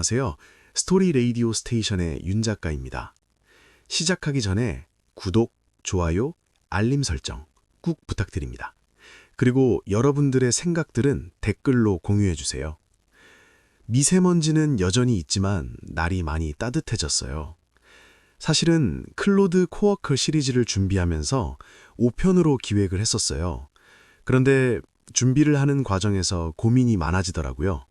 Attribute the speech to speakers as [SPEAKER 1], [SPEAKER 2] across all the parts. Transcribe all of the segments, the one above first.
[SPEAKER 1] 안녕하세요. 스토리 레이디오 스테이션의 윤 작가입니다. 시작하기 전에 구독, 좋아요, 알림 설정 꾹 부탁드립니다. 그리고 여러분들의 생각들은 댓글로 공유해 주세요. 미세먼지는 여전히 있지만 날이 많이 따뜻해졌어요. 사실은 클로드 코워커 시리즈를 준비하면서 5편으로 기획을 했었어요. 그런데 준비를 하는 과정에서 고민이 많아지더라고요.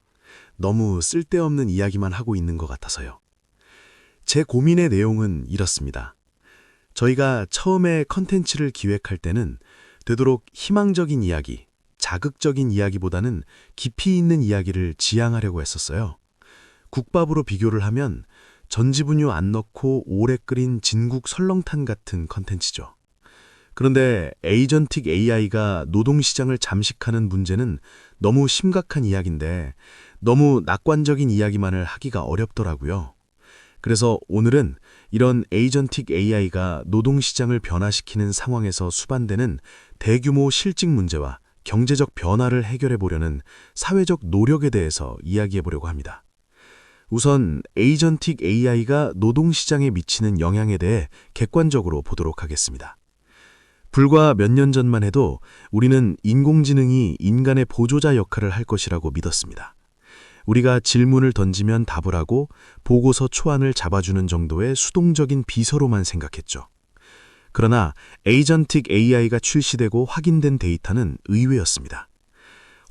[SPEAKER 1] 너무 쓸데없는 이야기만 하고 있는 것 같아서요. 제 고민의 내용은 이렇습니다. 저희가 처음에 컨텐츠를 기획할 때는 되도록 희망적인 이야기, 자극적인 이야기보다는 깊이 있는 이야기를 지향하려고 했었어요. 국밥으로 비교를 하면 전지분유 안 넣고 오래 끓인 진국 설렁탕 같은 컨텐츠죠. 그런데 에이전틱 AI가 노동시장을 잠식하는 문제는 너무 심각한 이야기인데 너무 낙관적인 이야기만을 하기가 어렵더라고요. 그래서 오늘은 이런 에이전틱 AI가 노동시장을 변화시키는 상황에서 수반되는 대규모 실직 문제와 경제적 변화를 해결해 보려는 사회적 노력에 대해서 이야기해 보려고 합니다. 우선 에이전틱 AI가 노동시장에 미치는 영향에 대해 객관적으로 보도록 하겠습니다. 불과 몇 년 전만 해도 우리는 인공지능이 인간의 보조자 역할을 할 것이라고 믿었습니다. 우리가 질문을 던지면 답을 하고 보고서 초안을 잡아주는 정도의 수동적인 비서로만 생각했죠. 그러나 에이전틱 AI가 출시되고 확인된 데이터는 의외였습니다.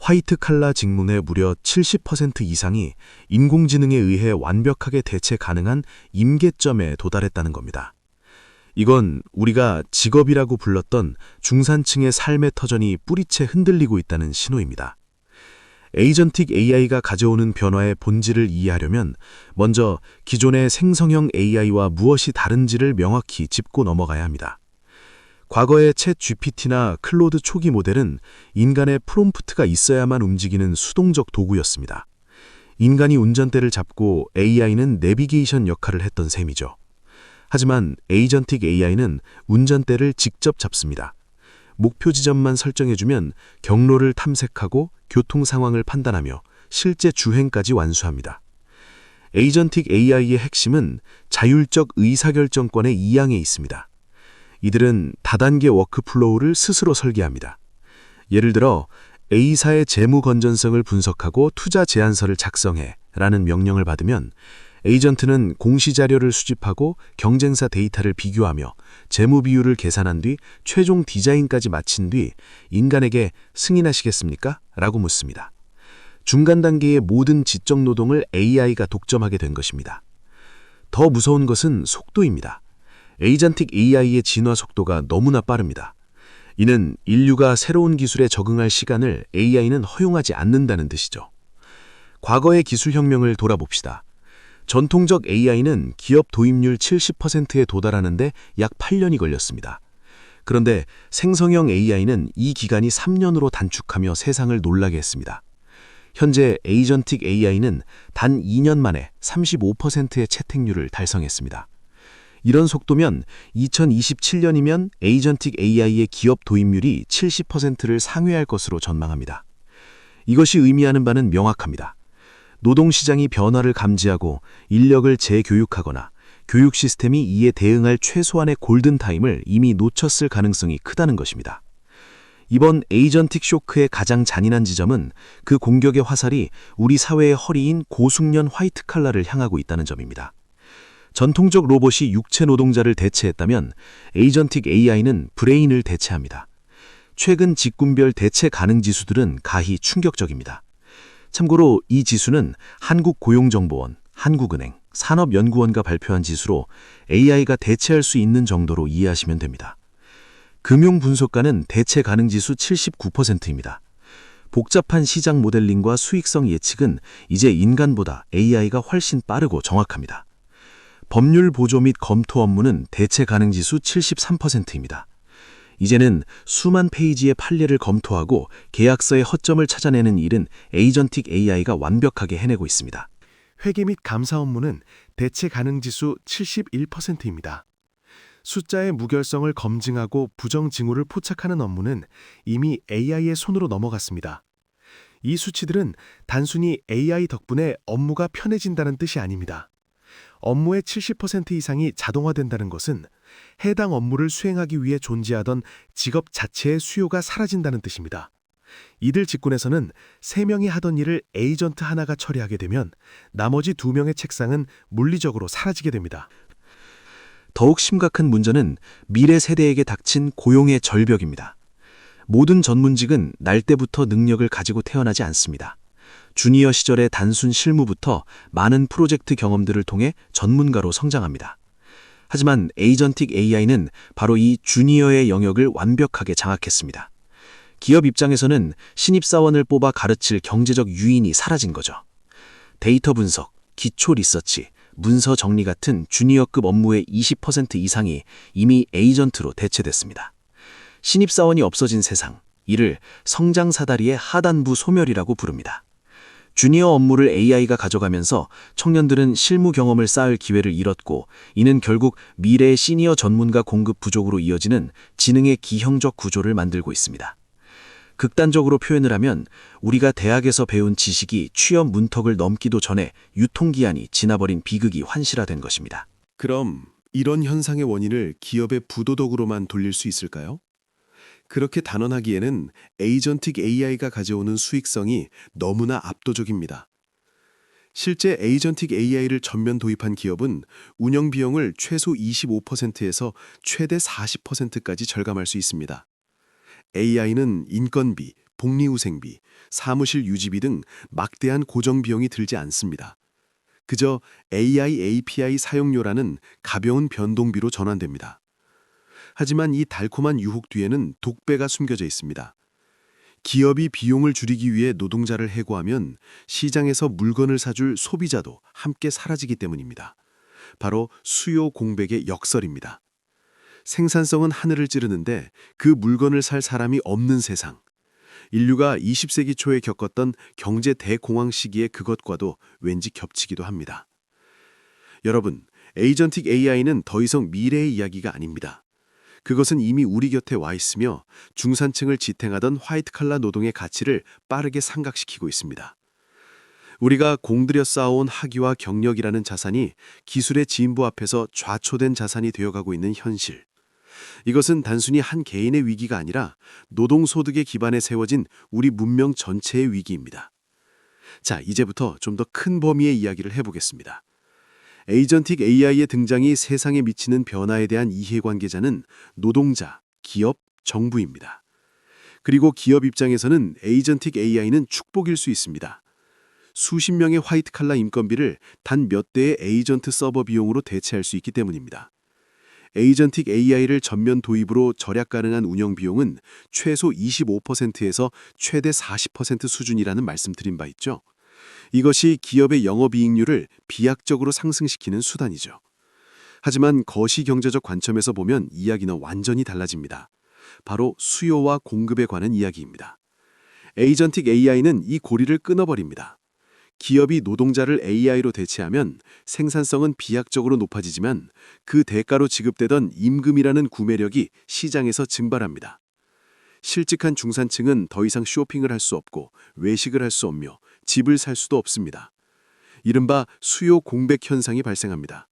[SPEAKER 1] 화이트 칼라 직문의 무려 70% 이상이 인공지능에 의해 완벽하게 대체 가능한 임계점에 도달했다는 겁니다. 이건 우리가 직업이라고 불렀던 중산층의 삶의 터전이 뿌리채 흔들리고 있다는 신호입니다. 에이전틱 AI가 가져오는 변화의 본질을 이해하려면 먼저 기존의 생성형 AI와 무엇이 다른지를 명확히 짚고 넘어가야 합니다. 과거의 챗 GPT나 클로드 초기 모델은 인간의 프롬프트가 있어야만 움직이는 수동적 도구였습니다. 인간이 운전대를 잡고 AI는 내비게이션 역할을 했던 셈이죠. 하지만 에이전틱 AI는 운전대를 직접 잡습니다. 목표 지점만 설정해주면 경로를 탐색하고 교통 상황을 판단하며 실제 주행까지 완수합니다. 에이전틱 AI의 핵심은 자율적 의사결정권의 이양에 있습니다. 이들은 다단계 워크플로우를 스스로 설계합니다. 예를 들어 A사의 재무 건전성을 분석하고 투자 제안서를 작성해 라는 명령을 받으면 에이전트는 공시자료를 수집하고 경쟁사 데이터를 비교하며 재무 비율을 계산한 뒤 최종 디자인까지 마친 뒤 인간에게 승인하시겠습니까? 라고 묻습니다. 중간 단계의 모든 지적 노동을 AI가 독점하게 된 것입니다. 더 무서운 것은 속도입니다. 에이전틱 AI의 진화 속도가 너무나 빠릅니다. 이는 인류가 새로운 기술에 적응할 시간을 AI는 허용하지 않는다는 뜻이죠. 과거의 기술혁명을 돌아봅시다. 전통적 AI는 기업 도입률 70%에 도달하는데 약 8년이 걸렸습니다. 그런데 생성형 AI는 이 기간이 3년으로 단축하며 세상을 놀라게 했습니다. 현재 에이전틱 AI는 단 2년 만에 35%의 채택률을 달성했습니다. 이런 속도면 2027년이면 에이전틱 AI의 기업 도입률이 70%를 상회할 것으로 전망합니다. 이것이 의미하는 바는 명확합니다. 노동시장이 변화를 감지하고 인력을 재교육하거나 교육 시스템이 이에 대응할 최소한의 골든타임을 이미 놓쳤을 가능성이 크다는 것입니다. 이번 에이전틱 쇼크의 가장 잔인한 지점은 그 공격의 화살이 우리 사회의 허리인 고숙련 화이트 칼라를 향하고 있다는 점입니다. 전통적 로봇이 육체 노동자를 대체했다면 에이전틱 AI는 브레인을 대체합니다. 최근 직군별 대체 가능 지수들은 가히 충격적입니다. 참고로 이 지수는 한국고용정보원, 한국은행, 산업연구원가 발표한 지수로 AI가 대체할 수 있는 정도로 이해하시면 됩니다. 금융분석가는 대체 가능 지수 79%입니다. 복잡한 시장 모델링과 수익성 예측은 이제 인간보다 AI가 훨씬 빠르고 정확합니다. 법률 보조 및 검토 업무는 대체 가능 지수 73%입니다. 이제는 수만 페이지의 판례를 검토하고 계약서의 허점을 찾아내는 일은 에이전틱 AI가 완벽하게 해내고 있습니다.
[SPEAKER 2] 회계 및 감사 업무는 대체 가능 지수 71%입니다. 숫자의 무결성을 검증하고 부정 징후를 포착하는 업무는 이미 AI의 손으로 넘어갔습니다. 이 수치들은 단순히 AI 덕분에 업무가 편해진다는 뜻이 아닙니다. 업무의 70% 이상이 자동화된다는 것은 해당 업무를 수행하기 위해 존재하던 직업 자체의 수요가 사라진다는 뜻입니다. 이들 직군에서는 3명이 하던 일을 에이전트 하나가 처리하게 되면 나머지 2명의 책상은 물리적으로 사라지게 됩니다.
[SPEAKER 1] 더욱 심각한 문제는 미래 세대에게 닥친 고용의 절벽입니다. 모든 전문직은 날 때부터 능력을 가지고 태어나지 않습니다. 주니어 시절의 단순 실무부터 많은 프로젝트 경험들을 통해 전문가로 성장합니다. 하지만 에이전틱 AI는 바로 이 주니어의 영역을 완벽하게 장악했습니다. 기업 입장에서는 신입사원을 뽑아 가르칠 경제적 유인이 사라진 거죠. 데이터 분석, 기초 리서치, 문서 정리 같은 주니어급 업무의 20% 이상이 이미 에이전트로 대체됐습니다. 신입사원이 없어진 세상, 이를 성장 사다리의 하단부 소멸이라고 부릅니다. 주니어 업무를 AI가 가져가면서 청년들은 실무 경험을 쌓을 기회를 잃었고, 이는 결국 미래의 시니어 전문가 공급 부족으로 이어지는 지능의 기형적 구조를 만들고 있습니다. 극단적으로 표현을 하면 우리가 대학에서 배운 지식이 취업 문턱을 넘기도 전에 유통기한이 지나버린 비극이 환시화된 것입니다.
[SPEAKER 2] 그럼 이런 현상의 원인을 기업의 부도덕으로만 돌릴 수 있을까요? 그렇게 단언하기에는 에이전틱 AI가 가져오는 수익성이 너무나 압도적입니다. 실제 에이전틱 AI를 전면 도입한 기업은 운영 비용을 최소 25%에서 최대 40%까지 절감할 수 있습니다. AI는 인건비, 복리후생비, 사무실 유지비 등 막대한 고정 비용이 들지 않습니다. 그저 AI API 사용료라는 가벼운 변동비로 전환됩니다. 하지만 이 달콤한 유혹 뒤에는 독배가 숨겨져 있습니다. 기업이 비용을 줄이기 위해 노동자를 해고하면 시장에서 물건을 사줄 소비자도 함께 사라지기 때문입니다. 바로 수요 공백의 역설입니다. 생산성은 하늘을 찌르는데 그 물건을 살 사람이 없는 세상. 인류가 20세기 초에 겪었던 경제 대공황 시기의 그것과도 왠지 겹치기도 합니다. 여러분, 에이전틱 AI는 더 이상 미래의 이야기가 아닙니다. 그것은 이미 우리 곁에 와 있으며 중산층을 지탱하던 화이트칼라 노동의 가치를 빠르게 상각시키고 있습니다. 우리가 공들여 쌓아온 학위와 경력이라는 자산이 기술의 진보 앞에서 좌초된 자산이 되어가고 있는 현실. 이것은 단순히 한 개인의 위기가 아니라 노동소득의 기반에 세워진 우리 문명 전체의 위기입니다. 자, 이제부터 좀 더 큰 범위의 이야기를 해보겠습니다. 에이전틱 AI의 등장이 세상에 미치는 변화에 대한 이해관계자는 노동자, 기업, 정부입니다. 그리고 기업 입장에서는 에이전틱 AI는 축복일 수 있습니다. 수십 명의 화이트칼라 인건비를 단 몇 대의 에이전트 서버 비용으로 대체할 수 있기 때문입니다. 에이전틱 AI를 전면 도입으로 절약 가능한 운영 비용은 최소 25%에서 최대 40% 수준이라는 말씀드린 바 있죠. 이것이 기업의 영업이익률을 비약적으로 상승시키는 수단이죠. 하지만 거시경제적 관점에서 보면 이야기는 완전히 달라집니다. 바로 수요와 공급에 관한 이야기입니다. 에이전틱 AI는 이 고리를 끊어버립니다. 기업이 노동자를 AI로 대체하면 생산성은 비약적으로 높아지지만 그 대가로 지급되던 임금이라는 구매력이 시장에서 증발합니다. 실직한 중산층은 더 이상 쇼핑을 할 수 없고 외식을 할 수 없며 집을 살 수도 없습니다. 이른바 수요 공백 현상이 발생합니다.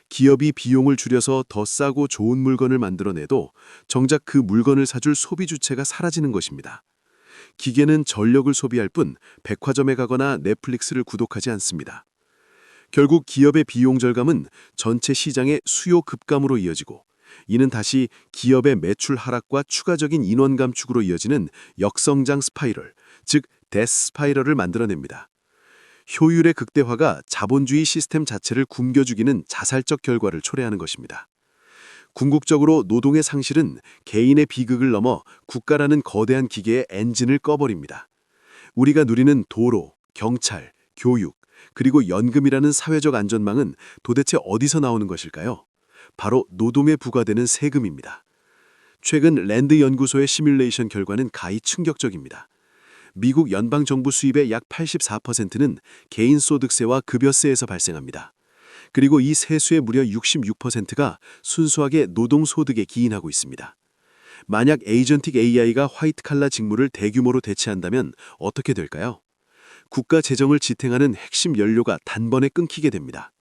[SPEAKER 2] 기업이 비용을 줄여서 더 싸고 좋은 물건을 만들어내도 정작 그 물건을 사줄 소비 주체가 사라지는 것입니다. 기계는 전력을 소비할 뿐 백화점에 가거나 넷플릭스를 구독하지 않습니다. 결국 기업의 비용 절감은 전체 시장의 수요 급감으로 이어지고, 이는 다시 기업의 매출 하락과 추가적인 인원 감축으로 이어지는 역성장 스파이럴, 즉 데스 스파이럴을 만들어냅니다. 효율의 극대화가 자본주의 시스템 자체를 굶겨 죽이는 자살적 결과를 초래하는 것입니다. 궁극적으로 노동의 상실은 개인의 비극을 넘어 국가라는 거대한 기계의 엔진을 꺼버립니다. 우리가 누리는 도로, 경찰, 교육, 그리고 연금이라는 사회적 안전망은 도대체 어디서 나오는 것일까요? 바로 노동에 부과되는 세금입니다. 최근 랜드 연구소의 시뮬레이션 결과는 가히 충격적입니다. 미국 연방정부 수입의 약 84%는 개인소득세와 급여세에서 발생합니다. 그리고 이 세수의 무려 66%가 순수하게 노동소득에 기인하고 있습니다. 만약 에이전틱 AI가 화이트 칼라 직무를 대규모로 대체한다면 어떻게 될까요? 국가 재정을 지탱하는 핵심 연료가 단번에 끊기게 됩니다.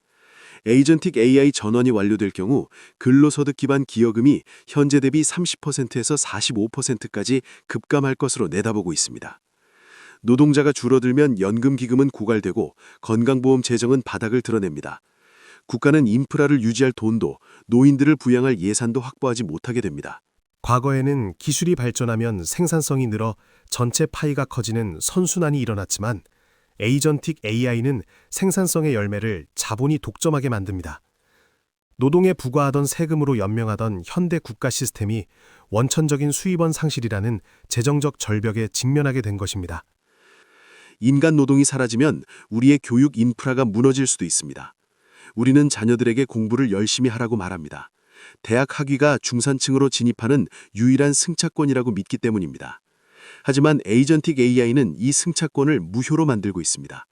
[SPEAKER 2] 에이전틱 AI 전환이 완료될 경우 근로소득 기반 기여금이 현재 대비 30%에서 45%까지 급감할 것으로 내다보고 있습니다. 노동자가 줄어들면 연금기금은 고갈되고 건강보험 재정은 바닥을 드러냅니다. 국가는 인프라를 유지할 돈도 노인들을 부양할 예산도 확보하지 못하게 됩니다.
[SPEAKER 3] 과거에는 기술이 발전하면 생산성이 늘어 전체 파이가 커지는 선순환이 일어났지만 에이전틱 AI는 생산성의 열매를 자본이 독점하게 만듭니다. 노동에 부과하던 세금으로 연명하던 현대 국가 시스템이 원천적인 수입원 상실이라는 재정적 절벽에 직면하게 된 것입니다.
[SPEAKER 2] 인간 노동이 사라지면 우리의 교육 인프라가 무너질 수도 있습니다. 우리는 자녀들에게 공부를 열심히 하라고 말합니다. 대학 학위가 중산층으로 진입하는 유일한 승차권이라고 믿기 때문입니다. 하지만 에이전틱 AI는 이 승차권을 무효로 만들고 있습니다.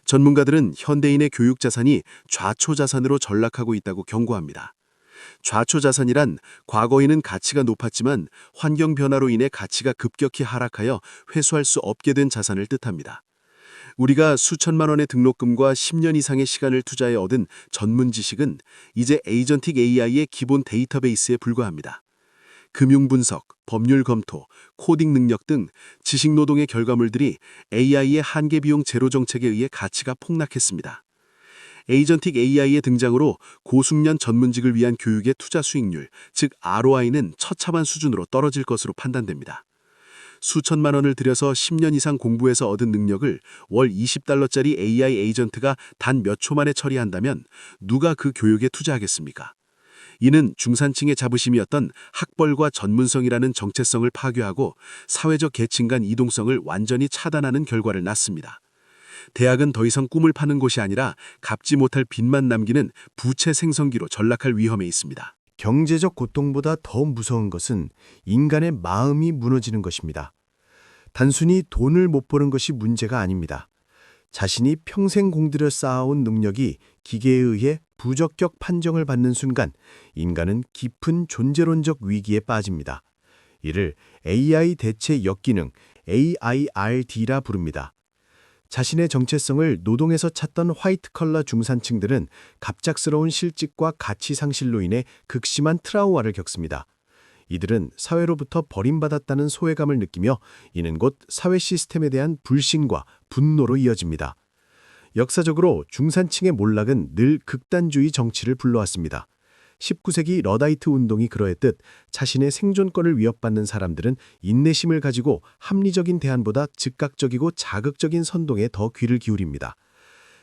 [SPEAKER 2] 전문가들은 현대인의 교육 자산이 좌초 자산으로 전락하고 있다고 경고합니다. 좌초 자산이란 과거에는 가치가 높았지만 환경 변화로 인해 가치가 급격히 하락하여 회수할 수 없게 된 자산을 뜻합니다. 우리가 수천만 원의 등록금과 10년 이상의 시간을 투자해 얻은 전문 지식은 이제 에이전틱 AI의 기본 데이터베이스에 불과합니다. 금융 분석, 법률 검토, 코딩 능력 등 지식 노동의 결과물들이 AI의 한계 비용 제로 정책에 의해 가치가 폭락했습니다. 에이전틱 AI의 등장으로 고숙련 전문직을 위한 교육의 투자 수익률, 즉 ROI는 처참한 수준으로 떨어질 것으로 판단됩니다. 수천만 원을 들여서 10년 이상 공부해서 얻은 능력을 월 $20짜리 AI 에이전트가 단 몇 초 만에 처리한다면 누가 그 교육에 투자하겠습니까? 이는 중산층의 자부심이었던 학벌과 전문성이라는 정체성을 파괴하고 사회적 계층 간 이동성을 완전히 차단하는 결과를 낳습니다. 대학은 더 이상 꿈을 파는 곳이 아니라 갚지 못할 빚만 남기는 부채 생성기로 전락할 위험에 있습니다.
[SPEAKER 4] 경제적 고통보다 더 무서운 것은 인간의 마음이 무너지는 것입니다. 단순히 돈을 못 버는 것이 문제가 아닙니다. 자신이 평생 공들여 쌓아온 능력이 기계에 의해 부적격 판정을 받는 순간 인간은 깊은 존재론적 위기에 빠집니다. 이를 AI 대체 역기능 AIRD라 부릅니다. 자신의 정체성을 노동에서 찾던 화이트 컬러 중산층들은 갑작스러운 실직과 가치 상실로 인해 극심한 트라우마를 겪습니다. 이들은 사회로부터 버림받았다는 소외감을 느끼며 이는 곧 사회 시스템에 대한 불신과 분노로 이어집니다. 역사적으로 중산층의 몰락은 늘 극단주의 정치를 불러왔습니다. 19세기 러다이트 운동이 그러했듯 자신의 생존권을 위협받는 사람들은 인내심을 가지고 합리적인 대안보다 즉각적이고 자극적인 선동에 더 귀를 기울입니다.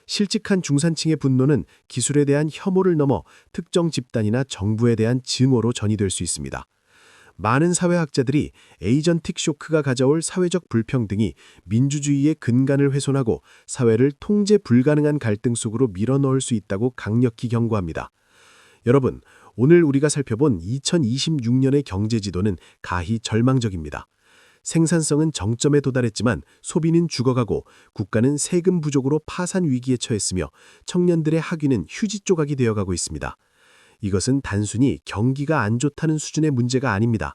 [SPEAKER 4] 실직한 중산층의 분노는 기술에 대한 혐오를 넘어 특정 집단이나 정부에 대한 증오로 전이될 수 있습니다. 많은 사회학자들이 에이전틱 쇼크가 가져올 사회적 불평등이 민주주의의 근간을 훼손하고 사회를 통제 불가능한 갈등 속으로 밀어넣을 수 있다고 강력히 경고합니다. 여러분, 오늘 우리가 살펴본 2026년의 경제지도는 가히 절망적입니다. 생산성은 정점에 도달했지만 소비는 죽어가고 국가는 세금 부족으로 파산 위기에 처했으며 청년들의 학위는 휴지 조각이 되어가고 있습니다. 이것은 단순히 경기가 안 좋다는 수준의 문제가 아닙니다.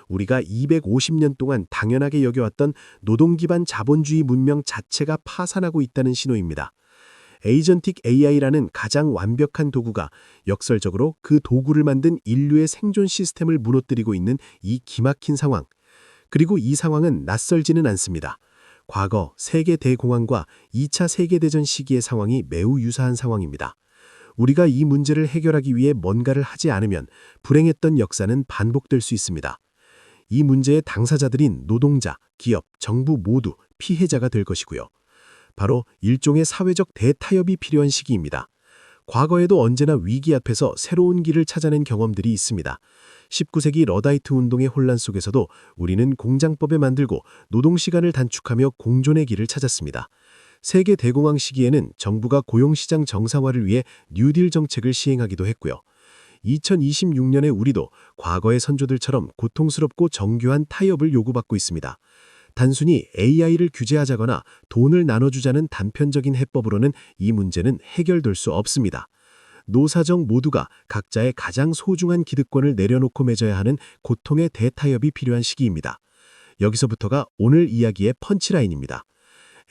[SPEAKER 4] 우리가 250년 동안 당연하게 여겨왔던 노동 기반 자본주의 문명 자체가 파산하고 있다는 신호입니다. 에이전틱 AI라는 가장 완벽한 도구가 역설적으로 그 도구를 만든 인류의 생존 시스템을 무너뜨리고 있는 이 기막힌 상황. 그리고 이 상황은 낯설지는 않습니다. 과거 세계 대공황과 2차 세계대전 시기의 상황이 매우 유사한 상황입니다. 우리가 이 문제를 해결하기 위해 뭔가를 하지 않으면 불행했던 역사는 반복될 수 있습니다. 이 문제의 당사자들인 노동자, 기업, 정부 모두 피해자가 될 것이고요. 바로 일종의 사회적 대타협이 필요한 시기입니다. 과거에도 언제나 위기 앞에서 새로운 길을 찾아낸 경험들이 있습니다. 19세기 러다이트 운동의 혼란 속에서도 우리는 공장법을 만들고 노동시간을 단축하며 공존의 길을 찾았습니다. 세계 대공황 시기에는 정부가 고용시장 정상화를 위해 뉴딜 정책을 시행하기도 했고요. 2026년에 우리도 과거의 선조들처럼 고통스럽고 정교한 타협을 요구받고 있습니다. 단순히 AI를 규제하자거나 돈을 나눠주자는 단편적인 해법으로는 이 문제는 해결될 수 없습니다. 노사정 모두가 각자의 가장 소중한 기득권을 내려놓고 맺어야 하는 고통의 대타협이 필요한 시기입니다. 여기서부터가 오늘 이야기의 펀치라인입니다.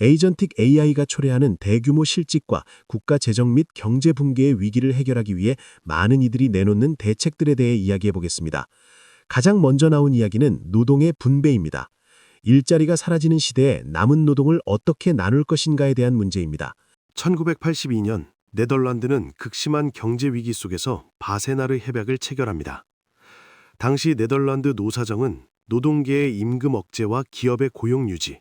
[SPEAKER 4] 에이전틱 AI가 초래하는 대규모 실직과 국가 재정 및 경제 붕괴의 위기를 해결하기 위해 많은 이들이 내놓는 대책들에 대해 이야기해 보겠습니다. 가장 먼저 나온 이야기는 노동의 분배입니다. 일자리가 사라지는 시대에 남은 노동을 어떻게 나눌 것인가에 대한 문제입니다.
[SPEAKER 3] 1982년 네덜란드는 극심한 경제 위기 속에서 바세나르 협약을 체결합니다. 당시 네덜란드 노사정은 노동계의 임금 억제와 기업의 고용 유지,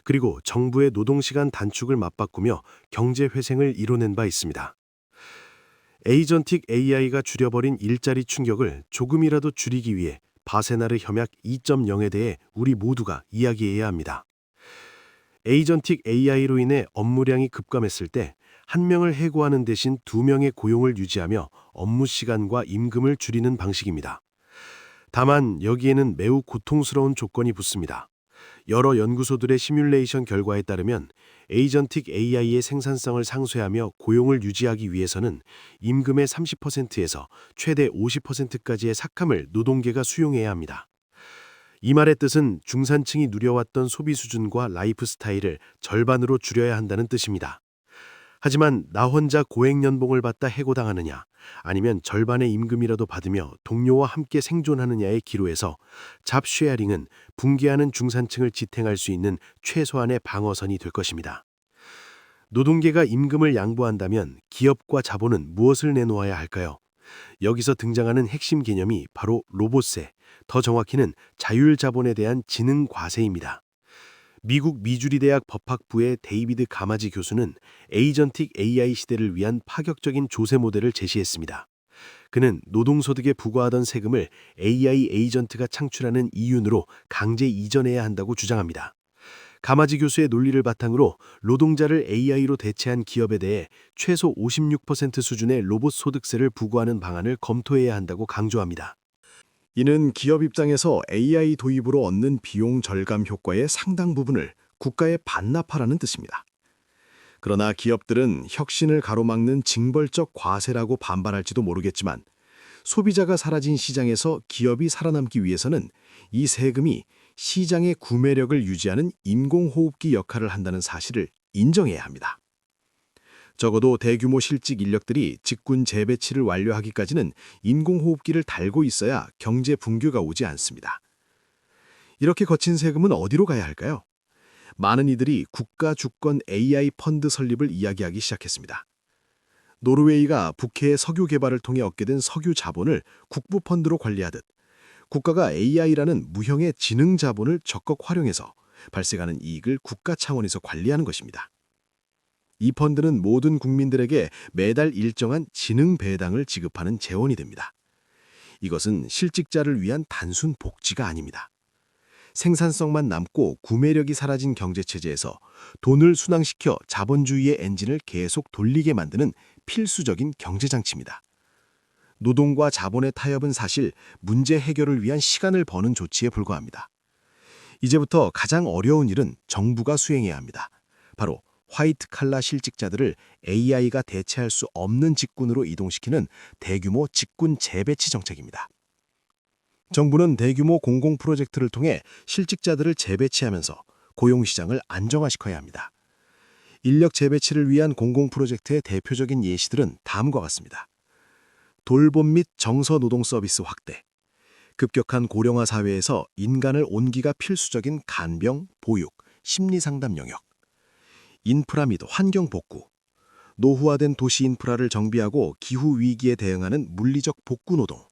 [SPEAKER 3] 그리고 정부의 노동시간 단축을 맞바꾸며 경제 회생을 이뤄낸 바 있습니다. 에이전틱 AI가 줄여버린 일자리 충격을 조금이라도 줄이기 위해 바세나르 협약 2.0에 대해 우리 모두가 이야기해야 합니다. 에이전틱 AI로 인해 업무량이 급감했을 때 한 명을 해고하는 대신 2명의 고용을 유지하며 업무 시간과 임금을 줄이는 방식입니다. 다만 여기에는 매우 고통스러운 조건이 붙습니다. 여러 연구소들의 시뮬레이션 결과에 따르면 에이전틱 AI의 생산성을 상쇄하며 고용을 유지하기 위해서는 임금의 30%에서 최대 50%까지의 삭감을 노동계가 수용해야 합니다. 이 말의 뜻은 중산층이 누려왔던 소비 수준과 라이프 스타일을 절반으로 줄여야 한다는 뜻입니다. 하지만 나 혼자 고액연봉을 받다 해고당하느냐, 아니면 절반의 임금이라도 받으며 동료와 함께 생존하느냐의 기로에서 잡쉐어링은 붕괴하는 중산층을 지탱할 수 있는 최소한의 방어선이 될 것입니다. 노동계가 임금을 양보한다면 기업과 자본은 무엇을 내놓아야 할까요? 여기서 등장하는 핵심 개념이 바로 로봇세, 더 정확히는 자율자본에 대한 지능 과세입니다. 미국 미주리대학 법학부의 데이비드 가마지 교수는 에이전틱 AI 시대를 위한 파격적인 조세 모델을 제시했습니다. 그는 노동소득에 부과하던 세금을 AI 에이전트가 창출하는 이윤으로 강제 이전해야 한다고 주장합니다. 가마지 교수의 논리를 바탕으로 노동자를 AI로 대체한 기업에 대해 최소 56% 수준의 로봇 소득세를 부과하는 방안을 검토해야 한다고 강조합니다.
[SPEAKER 4] 이는 기업 입장에서 AI 도입으로 얻는 비용 절감 효과의 상당 부분을 국가에 반납하라는 뜻입니다. 그러나 기업들은 혁신을 가로막는 징벌적 과세라고 반발할지도 모르겠지만 소비자가 사라진 시장에서 기업이 살아남기 위해서는 이 세금이 시장의 구매력을 유지하는 인공호흡기 역할을 한다는 사실을 인정해야 합니다. 적어도 대규모 실직 인력들이 직군 재배치를 완료하기까지는 인공호흡기를 달고 있어야 경제 붕괴가 오지 않습니다. 이렇게 거친 세금은 어디로 가야 할까요? 많은 이들이 국가 주권 AI 펀드 설립을 이야기하기 시작했습니다. 노르웨이가 북해의 석유 개발을 통해 얻게 된 석유 자본을 국부 펀드로 관리하듯 국가가 AI라는 무형의 지능 자본을 적극 활용해서 발생하는 이익을 국가 차원에서 관리하는 것입니다. 이 펀드는 모든 국민들에게 매달 일정한 지능 배당을 지급하는 재원이 됩니다. 이것은 실직자를 위한 단순 복지가 아닙니다. 생산성만 남고 구매력이 사라진 경제체제에서 돈을 순항시켜 자본주의의 엔진을 계속 돌리게 만드는 필수적인 경제장치입니다. 노동과 자본의 타협은 사실 문제 해결을 위한 시간을 버는 조치에 불과합니다. 이제부터 가장 어려운 일은 정부가 수행해야 합니다. 바로 화이트 칼라 실직자들을 AI가 대체할 수 없는 직군으로 이동시키는 대규모 직군 재배치 정책입니다. 정부는 대규모 공공 프로젝트를 통해 실직자들을 재배치하면서 고용시장을 안정화시켜야 합니다. 인력 재배치를 위한 공공 프로젝트의 대표적인 예시들은 다음과 같습니다. 돌봄 및 정서 노동 서비스 확대, 급격한 고령화 사회에서 인간을 온기가 필수적인 간병, 보육, 심리상담 영역, 인프라 및 환경 복구, 노후화된 도시 인프라를 정비하고 기후 위기에 대응하는 물리적 복구 노동,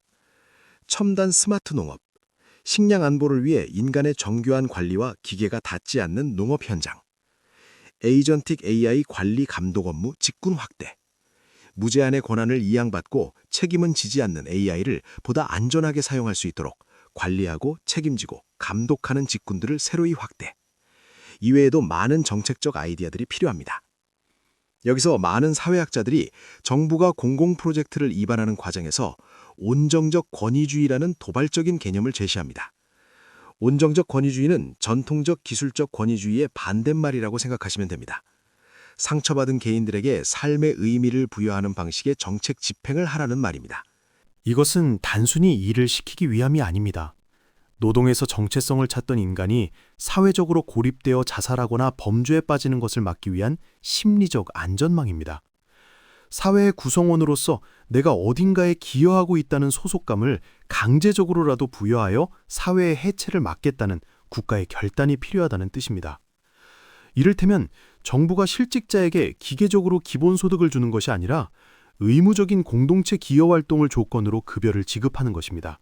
[SPEAKER 4] 첨단 스마트 농업, 식량 안보를 위해 인간의 정교한 관리와 기계가 닿지 않는 농업 현장, 에이전틱 AI 관리 감독 업무 직군 확대, 무제한의 권한을 이양받고 책임은 지지 않는 AI를 보다 안전하게 사용할 수 있도록 관리하고 책임지고 감독하는 직군들을 새로이 확대. 이외에도 많은 정책적 아이디어들이 필요합니다. 여기서 많은 사회학자들이 정부가 공공 프로젝트를 입안하는 과정에서 온정적 권위주의라는 도발적인 개념을 제시합니다. 온정적 권위주의는 전통적 기술적 권위주의의 반대말이라고 생각하시면 됩니다.
[SPEAKER 1] 상처받은 개인들에게 삶의 의미를 부여하는 방식의 정책 집행을 하라는 말입니다.
[SPEAKER 3] 이것은 단순히 일을 시키기 위함이 아닙니다. 노동에서 정체성을 찾던 인간이 사회적으로 고립되어 자살하거나 범죄에 빠지는 것을 막기 위한 심리적 안전망입니다. 사회의 구성원으로서 내가 어딘가에 기여하고 있다는 소속감을 강제적으로라도 부여하여 사회의 해체를 막겠다는 국가의 결단이 필요하다는 뜻입니다. 이를테면 정부가 실직자에게 기계적으로 기본소득을 주는 것이 아니라 의무적인 공동체 기여 활동을 조건으로 급여를 지급하는 것입니다.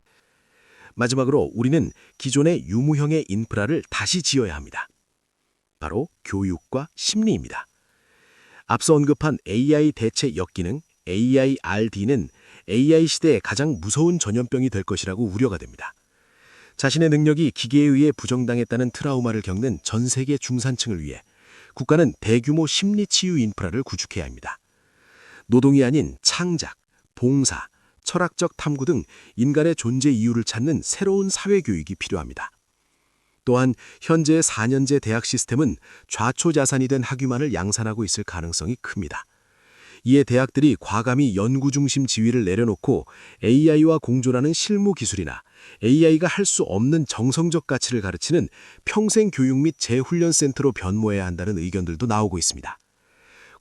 [SPEAKER 1] 마지막으로 우리는 기존의 유무형의 인프라를 다시 지어야 합니다. 바로 교육과 심리입니다. 앞서 언급한 AI 대체 역기능 AIRD는 AI 시대의 가장 무서운 전염병이 될 것이라고 우려가 됩니다. 자신의 능력이 기계에 의해 부정당했다는 트라우마를 겪는 전 세계 중산층을 위해 국가는 대규모 심리치유 인프라를 구축해야 합니다. 노동이 아닌 창작, 봉사, 철학적 탐구 등 인간의 존재 이유를 찾는 새로운 사회교육이 필요합니다. 또한 현재의 4년제 대학 시스템은 좌초자산이 된 학위만을 양산하고 있을 가능성이 큽니다. 이에 대학들이 과감히 연구 중심 지위를 내려놓고 AI와 공존하는 실무 기술이나 AI가 할 수 없는 정성적 가치를 가르치는 평생 교육 및 재훈련센터로 변모해야 한다는 의견들도 나오고 있습니다.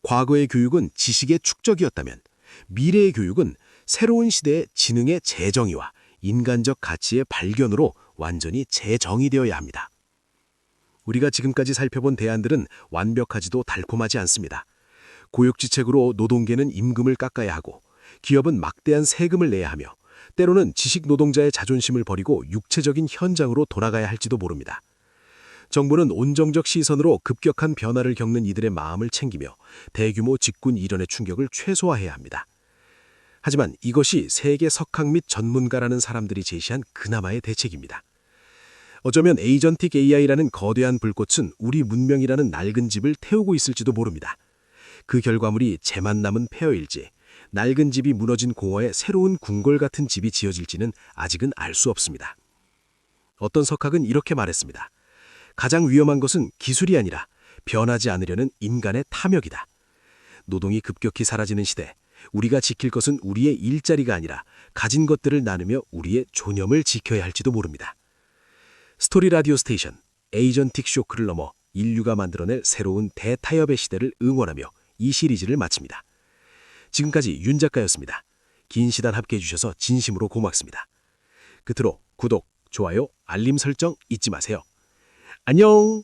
[SPEAKER 1] 과거의 교육은 지식의 축적이었다면 미래의 교육은 새로운 시대의 지능의 재정의와 인간적 가치의 발견으로 완전히 재정의되어야 합니다. 우리가 지금까지 살펴본 대안들은 완벽하지도 달콤하지 않습니다. 고육지책으로 노동계는 임금을 깎아야 하고 기업은 막대한 세금을 내야 하며 때로는 지식 노동자의 자존심을 버리고 육체적인 현장으로 돌아가야 할지도 모릅니다. 정부는 온정적 시선으로 급격한 변화를 겪는 이들의 마음을 챙기며 대규모 직군 이련의 충격을 최소화해야 합니다. 하지만 이것이 세계 석학 및 전문가라는 사람들이 제시한 그나마의 대책입니다. 어쩌면 에이전틱 AI라는 거대한 불꽃은 우리 문명이라는 낡은 집을 태우고 있을지도 모릅니다. 그 결과물이 재만 남은 폐허일지, 낡은 집이 무너진 공허에 새로운 궁궐 같은 집이 지어질지는 아직은 알 수 없습니다. 어떤 석학은 이렇게 말했습니다. 가장 위험한 것은 기술이 아니라 변하지 않으려는 인간의 탐욕이다. 노동이 급격히 사라지는 시대, 우리가 지킬 것은 우리의 일자리가 아니라 가진 것들을 나누며 우리의 존엄을 지켜야 할지도 모릅니다. 스토리 라디오 스테이션, 에이전틱 쇼크를 넘어 인류가 만들어낼 새로운 대타협의 시대를 응원하며 이 시리즈를 마칩니다. 지금까지 윤 작가였습니다. 긴 시간 함께해 주셔서 진심으로 고맙습니다. 끝으로 구독, 좋아요, 알림 설정 잊지 마세요. 안녕!